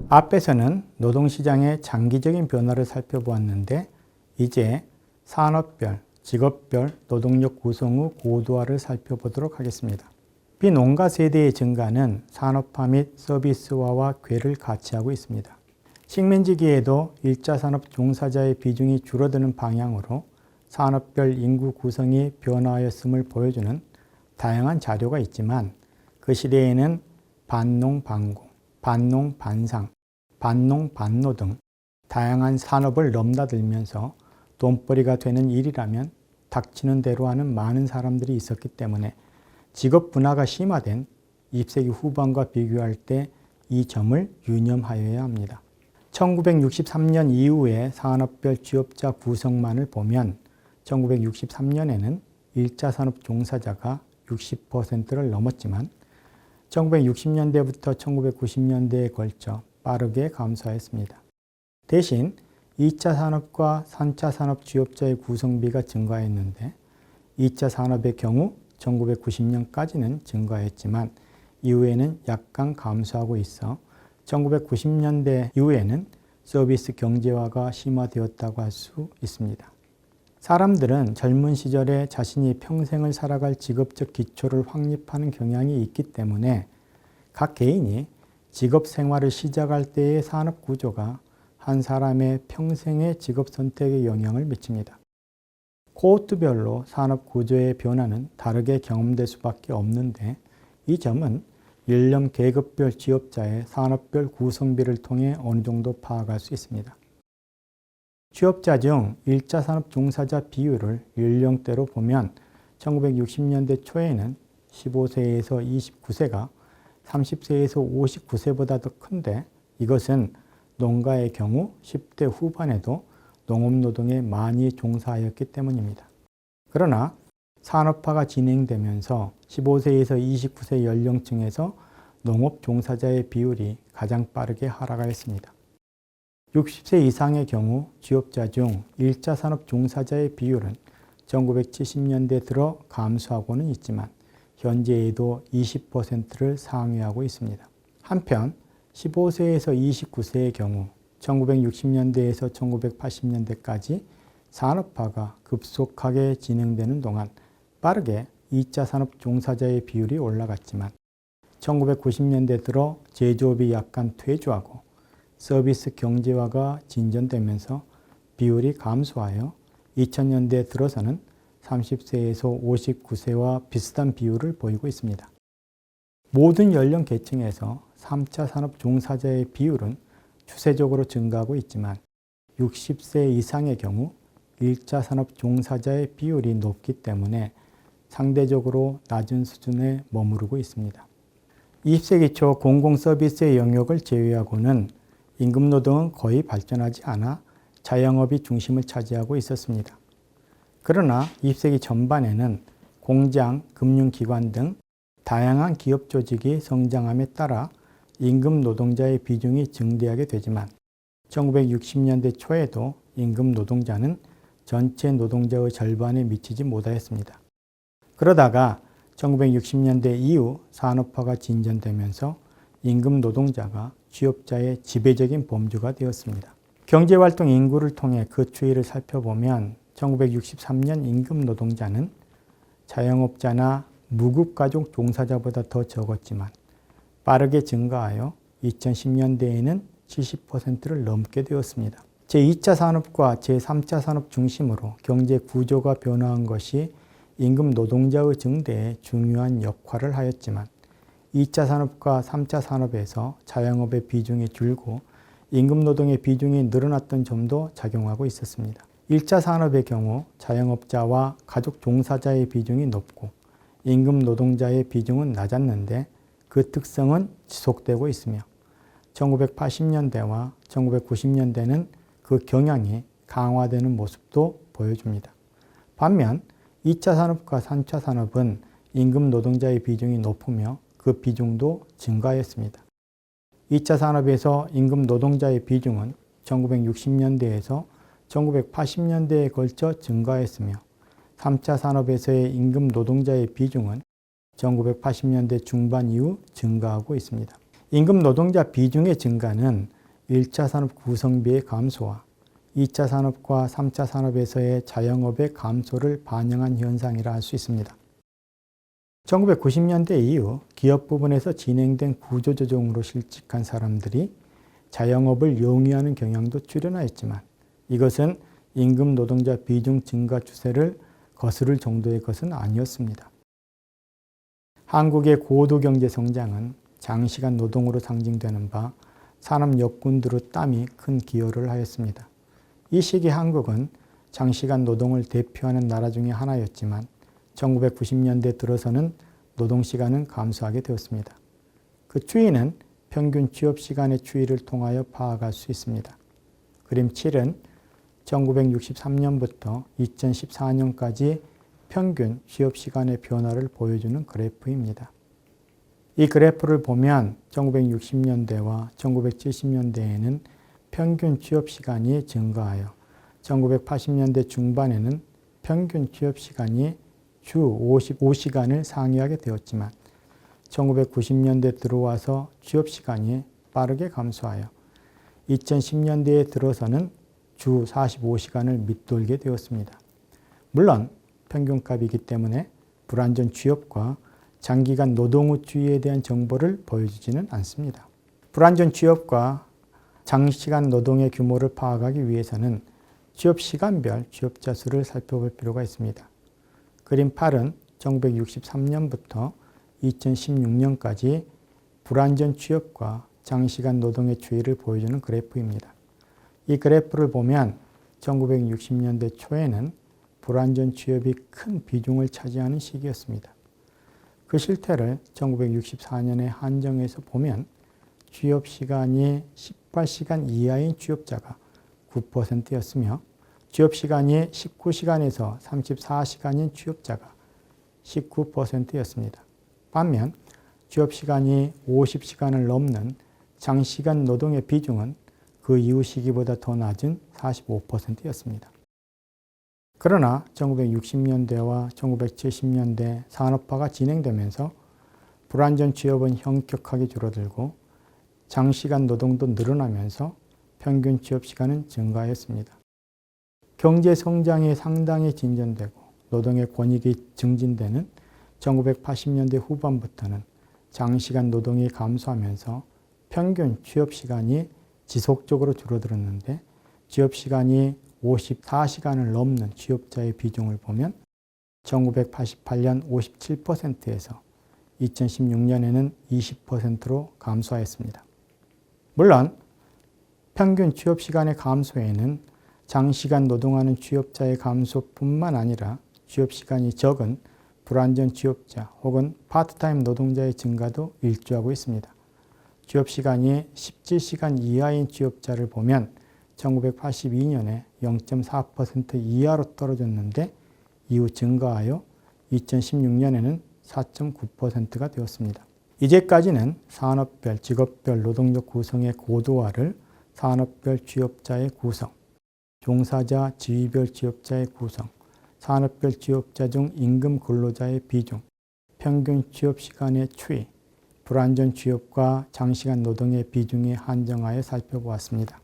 앞에서는 노동시장의 장기적인 변화를 살펴보았는데 이제 산업별, 직업별 노동력 구성 후 고도화를 살펴보도록 하겠습니다. 비농가 세대의 증가는 산업화 및 서비스화와 궤를 같이 하고 있습니다. 식민지기에도 1차 산업 종사자의 비중이 줄어드는 방향으로 산업별 인구 구성이 변화하였음을 보여주는 다양한 자료가 있지만 그 시대에는 반농 반공, 반농 반상, 반농 반노 등 다양한 산업을 넘나들면서 돈벌이가 되는 일이라면 닥치는 대로 하는 많은 사람들이 있었기 때문에 직업 분화가 심화된 20세기 후반과 비교할 때 이 점을 유념하여야 합니다. 1963년 이후의 산업별 취업자 구성만을 보면 1963년에는 1차 산업 종사자가 60%를 넘었지만 1960년대부터 1990년대에 걸쳐 빠르게 감소하였습니다. 대신 2차 산업과 3차 산업 취업자의 구성비가 증가했는데 2차 산업의 경우 1990년까지는 증가했지만 이후에는 약간 감소하고 있어 1990년대 이후에는 서비스 경제화가 심화되었다고 할 수 있습니다. 사람들은 젊은 시절에 자신이 평생을 살아갈 직업적 기초를 확립하는 경향이 있기 때문에 각 개인이 직업 생활을 시작할 때의 산업 구조가 한 사람의 평생의 직업 선택에 영향을 미칩니다. 코호트별로 산업 구조의 변화는 다르게 경험될 수밖에 없는데 이 점은 연령 계급별 취업자의 산업별 구성비를 통해 어느 정도 파악할 수 있습니다. 취업자 중 1차 산업 종사자 비율을 연령대로 보면 1960년대 초에는 15세에서 29세가 30세에서 59세보다 더 큰데 이것은 농가의 경우 10대 후반에도 농업노동에 많이 종사하였기 때문입니다. 그러나 산업화가 진행되면서 15세에서 29세 연령층에서 농업 종사자의 비율이 가장 빠르게 하락하였습니다. 60세 이상의 경우 취업자 중 1차 산업 종사자의 비율은 1970년대 들어 감소하고는 있지만 현재에도 20%를 상회하고 있습니다. 한편 15세에서 29세의 경우 1960년대에서 1980년대까지 산업화가 급속하게 진행되는 동안 빠르게 2차 산업 종사자의 비율이 올라갔지만 1990년대 들어 제조업이 약간 퇴조하고 서비스 경제화가 진전되면서 비율이 감소하여 2000년대 들어서는 30세에서 59세와 비슷한 비율을 보이고 있습니다. 모든 연령 계층에서 3차 산업 종사자의 비율은 추세적으로 증가하고 있지만 60세 이상의 경우 1차 산업 종사자의 비율이 높기 때문에 상대적으로 낮은 수준에 머무르고 있습니다. 20세기 초 공공서비스의 영역을 제외하고는 임금노동은 거의 발전하지 않아 자영업이 중심을 차지하고 있었습니다. 그러나 20세기 전반에는 공장, 금융기관 등 다양한 기업 조직이 성장함에 따라 임금 노동자의 비중이 증대하게 되지만 1960년대 초에도 임금 노동자는 전체 노동자의 절반에 미치지 못하였습니다. 그러다가 1960년대 이후 산업화가 진전되면서 임금 노동자가 취업자의 지배적인 범주가 되었습니다. 경제활동 인구를 통해 그 추이를 살펴보면 1963년 임금 노동자는 자영업자나 무급가족 종사자보다 더 적었지만 빠르게 증가하여 2010년대에는 70%를 넘게 되었습니다. 제2차 산업과 제3차 산업 중심으로 경제 구조가 변화한 것이 임금 노동자의 증대에 중요한 역할을 하였지만 2차 산업과 3차 산업에서 자영업의 비중이 줄고 임금 노동의 비중이 늘어났던 점도 작용하고 있었습니다. 1차 산업의 경우 자영업자와 가족 종사자의 비중이 높고 임금 노동자의 비중은 낮았는데 그 특성은 지속되고 있으며 1980년대와 1990년대는 그 경향이 강화되는 모습도 보여줍니다. 반면 2차 산업과 3차 산업은 임금 노동자의 비중이 높으며 그 비중도 증가했습니다. 2차 산업에서 임금 노동자의 비중은 1960년대에서 1980년대에 걸쳐 증가했으며 3차 산업에서의 임금 노동자의 비중은 1980년대 중반 이후 증가하고 있습니다. 임금 노동자 비중의 증가는 1차 산업 구성비의 감소와 2차 산업과 3차 산업에서의 자영업의 감소를 반영한 현상이라 할 수 있습니다. 1990년대 이후 기업 부분에서 진행된 구조조정으로 실직한 사람들이 자영업을 용이하는 경향도 출현하였지만 이것은 임금 노동자 비중 증가 추세를 거스를 정도의 것은 아니었습니다. 한국의 고도 경제 성장은 장시간 노동으로 상징되는 바 산업 역군들의 땀이 큰 기여를 하였습니다. 이 시기 한국은 장시간 노동을 대표하는 나라 중에 하나였지만 1990년대 들어서는 노동시간은 감소하게 되었습니다. 그 추이는 평균 취업시간의 추이를 통하여 파악할 수 있습니다. 그림 7은 1963년부터 2014년까지 평균 취업시간의 변화를 보여주는 그래프입니다. 이 그래프를 보면 1960년대와 1970년대에는 평균 취업시간이 증가하여 1980년대 중반에는 평균 취업시간이 주 55시간을 상회하게 되었지만 1990년대 들어와서 취업시간이 빠르게 감소하여 2010년대에 들어서는 주 45시간을 밑돌게 되었습니다. 물론 평균값이기 때문에 불완전 취업과 장기간 노동우주의에 대한 정보를 보여주지는 않습니다. 불완전 취업과 장시간 노동의 규모를 파악하기 위해서는 취업시간별 취업자 수를 살펴볼 필요가 있습니다. 그림 8은 1963년부터 2016년까지 불완전 취업과 장시간 노동의 추이를 보여주는 그래프입니다. 이 그래프를 보면 1960년대 초에는 불완전 취업이 큰 비중을 차지하는 시기였습니다. 그 실태를 1964년에 한정해서 보면 취업시간이 18시간 이하인 취업자가 9%였으며 취업시간이 19시간에서 34시간인 취업자가 19%였습니다. 반면 취업시간이 50시간을 넘는 장시간 노동의 비중은 그 이후 시기보다 더 낮은 45%였습니다. 그러나 1960년대와 1970년대 산업화가 진행되면서 불완전 취업은 현격하게 줄어들고 장시간 노동도 늘어나면서 평균 취업시간은 증가했습니다. 경제 성장이 상당히 진전되고 노동의 권익이 증진되는 1980년대 후반부터는 장시간 노동이 감소하면서 평균 취업시간이 지속적으로 줄어들었는데 취업시간이 54시간을 넘는 취업자의 비중을 보면 1988년 57%에서 2016년에는 20%로 감소하였습니다. 물론 평균 취업시간의 감소에는 장시간 노동하는 취업자의 감소뿐만 아니라 취업시간이 적은 불완전 취업자 혹은 파트타임 노동자의 증가도 일조하고 있습니다. 취업시간이 17시간 이하인 취업자를 보면 1982년에 0.4% 이하로 떨어졌는데 이후 증가하여 2016년에는 4.9%가 되었습니다. 이제까지는 산업별, 직업별 노동력 구성의 고도화를 산업별 취업자의 구성, 종사자, 지위별 취업자의 구성, 산업별 취업자 중 임금 근로자의 비중, 평균 취업시간의 추이, 불완전 취업과 장시간 노동의 비중에 한정하여 살펴보았습니다.